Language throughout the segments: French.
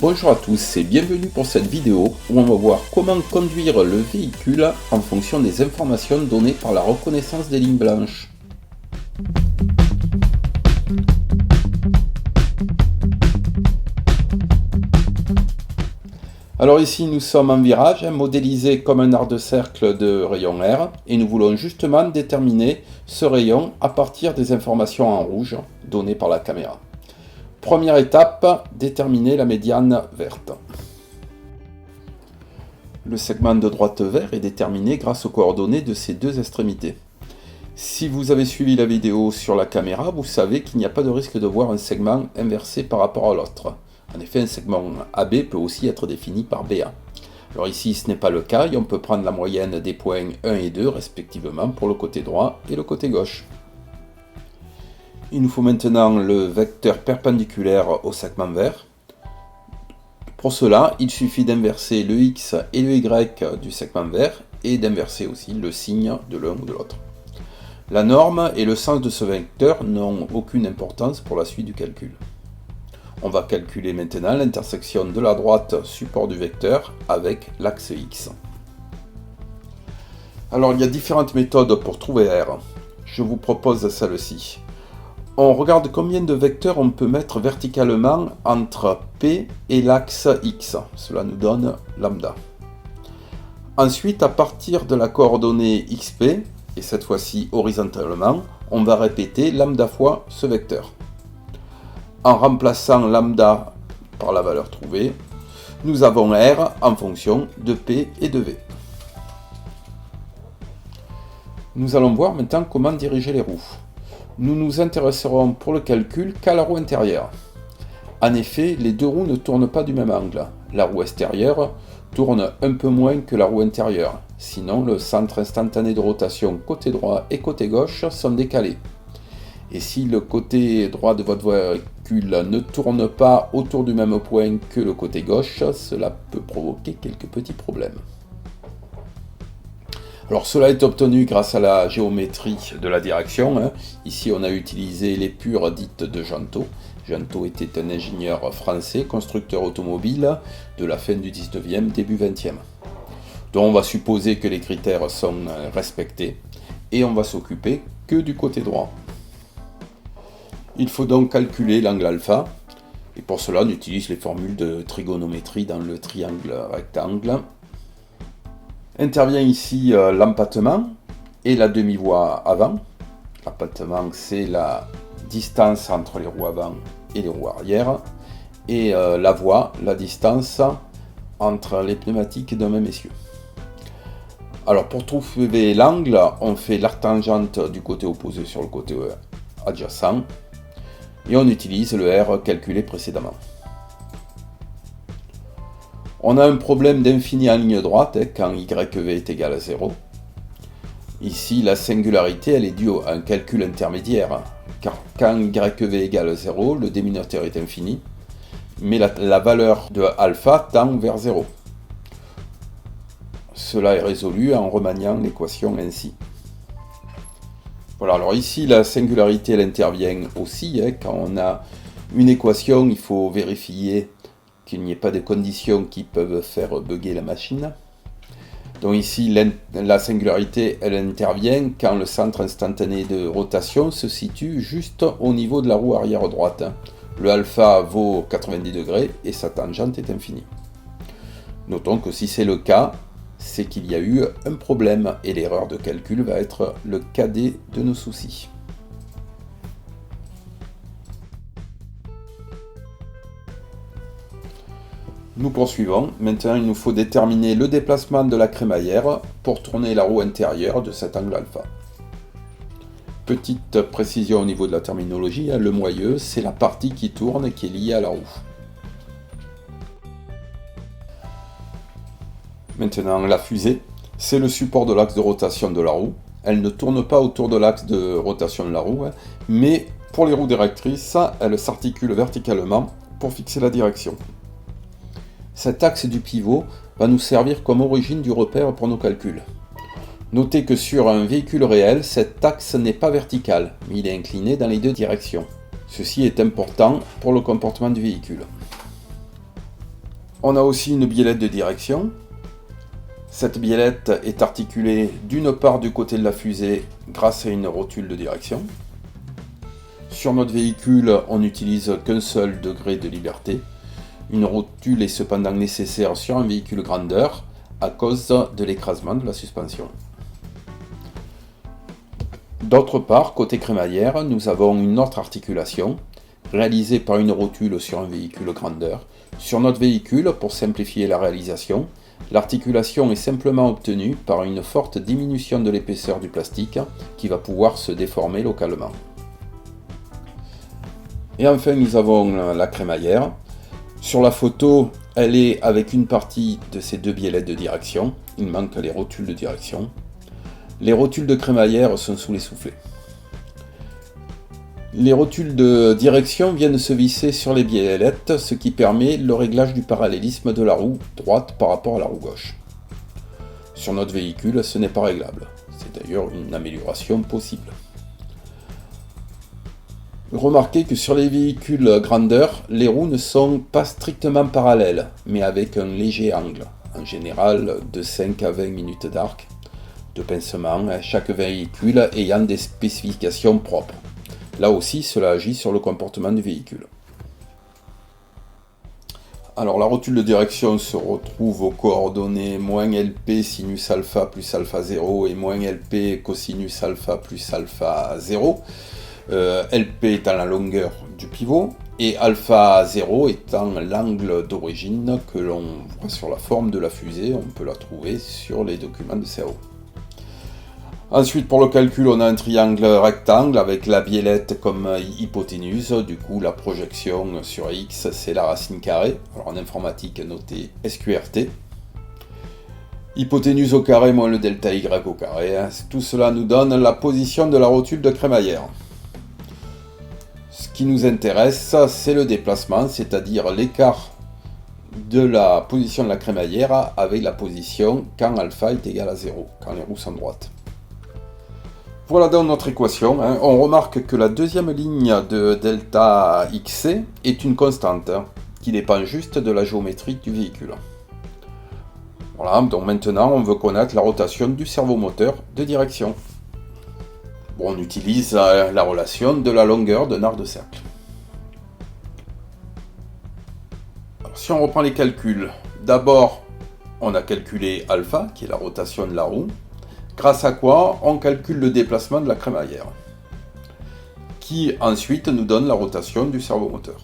Bonjour à tous et bienvenue pour cette vidéo où on va voir comment conduire le véhicule en fonction des informations données par la reconnaissance des lignes blanches. Alors ici nous sommes en virage, modélisé comme un arc de cercle de rayon R, et nous voulons justement déterminer ce rayon à partir des informations en rouge données par la caméra. Première étape, déterminer la médiane verte. Le segment de droite vert est déterminé grâce aux coordonnées de ces deux extrémités. Si vous avez suivi la vidéo sur la caméra, vous savez qu'il n'y a pas de risque de voir un segment inversé par rapport à l'autre. En effet, un segment AB peut aussi être défini par BA. Alors ici, ce n'est pas le cas et on peut prendre la moyenne des points 1 et 2 respectivement pour le côté droit et le côté gauche. Il nous faut maintenant le vecteur perpendiculaire au segment vert. Pour cela, il suffit d'inverser le X et le Y du segment vert et d'inverser aussi le signe de l'un ou de l'autre. La norme et le sens de ce vecteur n'ont aucune importance pour la suite du calcul. On va calculer maintenant l'intersection de la droite support du vecteur avec l'axe X. Alors il y a différentes méthodes pour trouver R. Je vous propose celle-ci. On regarde combien de vecteurs on peut mettre verticalement entre P et l'axe X. Cela nous donne lambda. Ensuite, à partir de la coordonnée XP, et cette fois-ci horizontalement, on va répéter lambda fois ce vecteur. En remplaçant lambda par la valeur trouvée, nous avons R en fonction de P et de V. Nous allons voir maintenant comment diriger les roues. Nous nous intéresserons pour le calcul qu'à la roue intérieure. En effet, les deux roues ne tournent pas du même angle. La roue extérieure tourne un peu moins que la roue intérieure. Sinon, le centre instantané de rotation côté droit et côté gauche sont décalés. Et si le côté droit de votre véhicule ne tourne pas autour du même point que le côté gauche, cela peut provoquer quelques petits problèmes. Alors cela est obtenu grâce à la géométrie de la direction. Ici on a utilisé l'épure dite de Gentot. Gentot était un ingénieur français, constructeur automobile de la fin du 19e, début 20e. Donc on va supposer que les critères sont respectés et on va s'occuper que du côté droit. Il faut donc calculer l'angle alpha, et pour cela on utilise les formules de trigonométrie dans le triangle rectangle. Intervient ici l'empattement et la demi-voie avant. L'empattement, c'est la distance entre les roues avant et les roues arrière, et la voie, la distance entre les pneumatiques d'un même essieu. Alors pour trouver l'angle, on fait l'arctangente du côté opposé sur le côté adjacent, et on utilise le R calculé précédemment. On a un problème d'infini en ligne droite quand YV est égal à 0. Ici, la singularité elle est due à un calcul intermédiaire, car quand YV égale à 0, le dénominateur est infini, mais la valeur de alpha tend vers 0. Cela est résolu en remaniant l'équation ainsi. Voilà, alors ici, la singularité elle intervient aussi, quand on a une équation, il faut vérifier qu'il n'y ait pas de conditions qui peuvent faire bugger la machine. Donc ici, la singularité, elle intervient quand le centre instantané de rotation se situe juste au niveau de la roue arrière droite. Le alpha vaut 90 degrés et sa tangente est infinie. Notons que si c'est le cas, c'est qu'il y a eu un problème et l'erreur de calcul va être le cadet de nos soucis. Nous poursuivons. Maintenant, il nous faut déterminer le déplacement de la crémaillère pour tourner la roue intérieure de cet angle alpha. Petite précision au niveau de la terminologie, le moyeu, c'est la partie qui tourne et qui est liée à la roue. Maintenant, la fusée, c'est le support de l'axe de rotation de la roue. Elle ne tourne pas autour de l'axe de rotation de la roue, mais pour les roues directrices, elle s'articule verticalement pour fixer la direction. Cet axe du pivot va nous servir comme origine du repère pour nos calculs. Notez que sur un véhicule réel, cet axe n'est pas vertical, mais il est incliné dans les deux directions. Ceci est important pour le comportement du véhicule. On a aussi une biellette de direction. Cette biellette est articulée d'une part du côté de la fusée grâce à une rotule de direction. Sur notre véhicule, on n'utilise qu'un seul degré de liberté. Une rotule est cependant nécessaire sur un véhicule grandeur à cause de l'écrasement de la suspension. D'autre part, côté crémaillère, nous avons une autre articulation réalisée par une rotule sur un véhicule grandeur. Sur notre véhicule, pour simplifier la réalisation, l'articulation est simplement obtenue par une forte diminution de l'épaisseur du plastique qui va pouvoir se déformer localement. Et enfin, nous avons la crémaillère. Sur la photo, elle est avec une partie de ces deux biellettes de direction. Il manque les rotules de direction. Les rotules de crémaillère sont sous les soufflets. Les rotules de direction viennent se visser sur les biellettes, ce qui permet le réglage du parallélisme de la roue droite par rapport à la roue gauche. Sur notre véhicule, ce n'est pas réglable. C'est d'ailleurs une amélioration possible. Remarquez que sur les véhicules grandeur, les roues ne sont pas strictement parallèles, mais avec un léger angle, en général de 5 à 20 minutes d'arc de pincement, chaque véhicule ayant des spécifications propres. Là aussi, cela agit sur le comportement du véhicule. Alors la rotule de direction se retrouve aux coordonnées -LP sinus alpha plus alpha 0 et -LP cosinus alpha plus alpha 0. LP étant la longueur du pivot et alpha 0 étant l'angle d'origine que l'on voit sur la forme de la fusée. On peut la trouver sur les documents de CAO. Ensuite, pour le calcul, on a un triangle rectangle avec la biellette comme hypoténuse. Du coup, la projection sur X, c'est la racine carrée. Alors, en informatique, noté SQRT. Hypoténuse au carré moins le delta Y au carré. Tout cela nous donne la position de la rotule de crémaillère. Ce qui nous intéresse, c'est le déplacement, c'est-à-dire l'écart de la position de la crémaillère avec la position quand alpha est égal à 0, quand les roues sont droites. Voilà donc notre équation. On remarque que la deuxième ligne de delta XC est une constante qui dépend juste de la géométrie du véhicule. Voilà, donc maintenant on veut connaître la rotation du servomoteur de direction. Bon, on utilise la relation de la longueur d'un arc de cercle. Alors, si on reprend les calculs, d'abord on a calculé alpha, qui est la rotation de la roue, grâce à quoi on calcule le déplacement de la crémaillère, qui ensuite nous donne la rotation du servomoteur.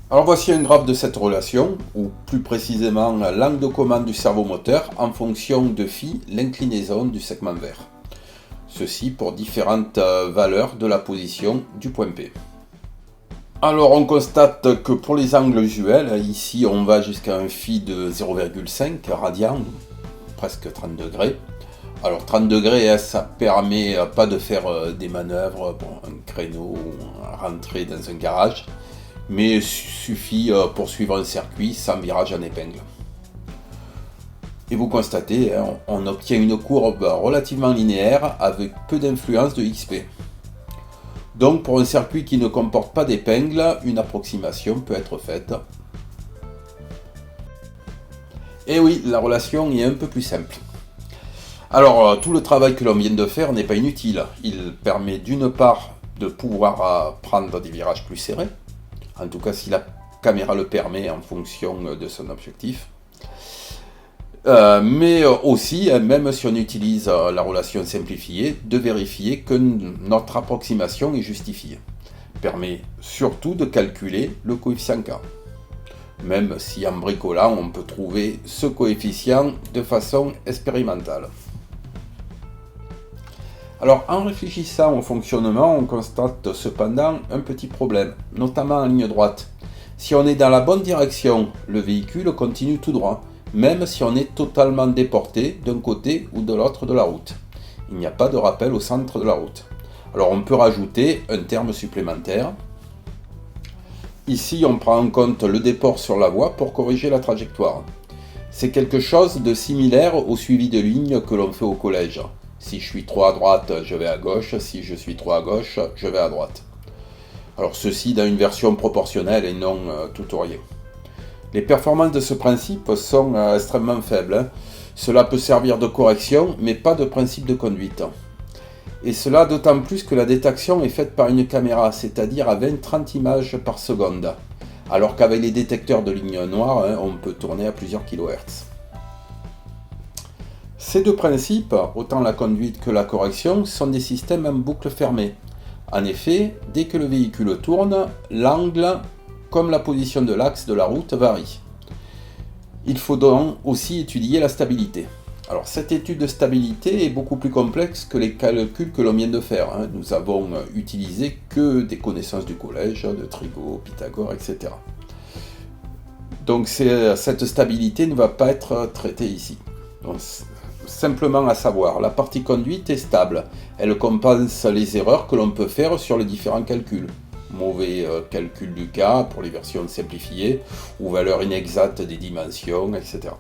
Alors voici un graphe de cette relation, ou plus précisément l'angle de commande du servomoteur en fonction de phi, l'inclinaison du segment vert. Ceci pour différentes valeurs de la position du point P. Alors on constate que pour les angles usuels, ici on va jusqu'à un phi de 0,5 radian, presque 30 degrés. Alors 30 degrés, ça permet pas de faire des manœuvres, un créneau, rentrer dans un garage, mais suffit pour suivre un circuit sans virage en épingle. Et vous constatez, on obtient une courbe relativement linéaire avec peu d'influence de XP. Donc pour un circuit qui ne comporte pas d'épingle, une approximation peut être faite. Et oui, la relation est un peu plus simple. Alors tout le travail que l'on vient de faire n'est pas inutile. Il permet d'une part de pouvoir prendre des virages plus serrés, en tout cas si la caméra le permet en fonction de son objectif. Mais aussi, même si on utilise la relation simplifiée, de vérifier que notre approximation est justifiée. Permet surtout de calculer le coefficient K. Même si en bricolant, on peut trouver ce coefficient de façon expérimentale. Alors, en réfléchissant au fonctionnement, on constate cependant un petit problème, notamment en ligne droite. Si on est dans la bonne direction, le véhicule continue tout droit, même si on est totalement déporté d'un côté ou de l'autre de la route. Il n'y a pas de rappel au centre de la route. Alors on peut rajouter un terme supplémentaire. Ici on prend en compte le déport sur la voie pour corriger la trajectoire. C'est quelque chose de similaire au suivi de ligne que l'on fait au collège. Si je suis trop à droite, je vais à gauche. Si je suis trop à gauche, je vais à droite. Alors ceci dans une version proportionnelle et non tout ou rien. Les performances de ce principe sont extrêmement faibles, hein. Cela peut servir de correction, mais pas de principe de conduite. Et cela d'autant plus que la détection est faite par une caméra, c'est-à-dire à 20-30 images par seconde. Alors qu'avec les détecteurs de ligne noire, hein, on peut tourner à plusieurs kHz. Ces deux principes, autant la conduite que la correction, sont des systèmes en boucle fermée. En effet, dès que le véhicule tourne, l'angle, comme la position de l'axe de la route, varie. Il faut donc aussi étudier la stabilité. Alors cette étude de stabilité est beaucoup plus complexe que les calculs que l'on vient de faire, hein. Nous avons utilisé que des connaissances du collège, de Trigo, Pythagore, etc. Donc cette stabilité ne va pas être traitée ici. Donc, simplement à savoir, la partie conduite est stable. Elle compense les erreurs que l'on peut faire sur les différents calculs. Mauvais calcul du cas pour les versions simplifiées, ou valeurs inexactes des dimensions, etc.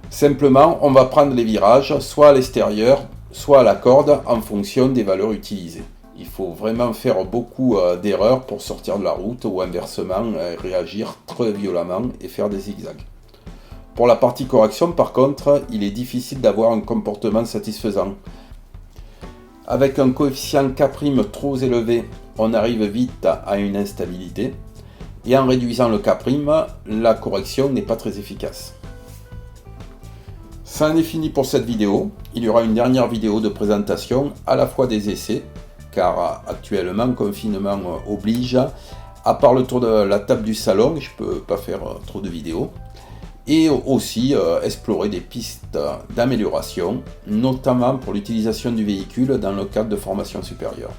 Simplement, on va prendre les virages soit à l'extérieur, soit à la corde en fonction des valeurs utilisées. Il faut vraiment faire beaucoup d'erreurs pour sortir de la route ou inversement réagir très violemment et faire des zigzags. Pour la partie correction, par contre, il est difficile d'avoir un comportement satisfaisant. Avec un coefficient K' trop élevé, on arrive vite à une instabilité, et en réduisant le K', la correction n'est pas très efficace. Ça en est fini pour cette vidéo. Il y aura une dernière vidéo de présentation à la fois des essais, car actuellement confinement oblige, à part le tour de la table du salon, je ne peux pas faire trop de vidéos, et aussi explorer des pistes d'amélioration, notamment pour l'utilisation du véhicule dans le cadre de formation supérieure.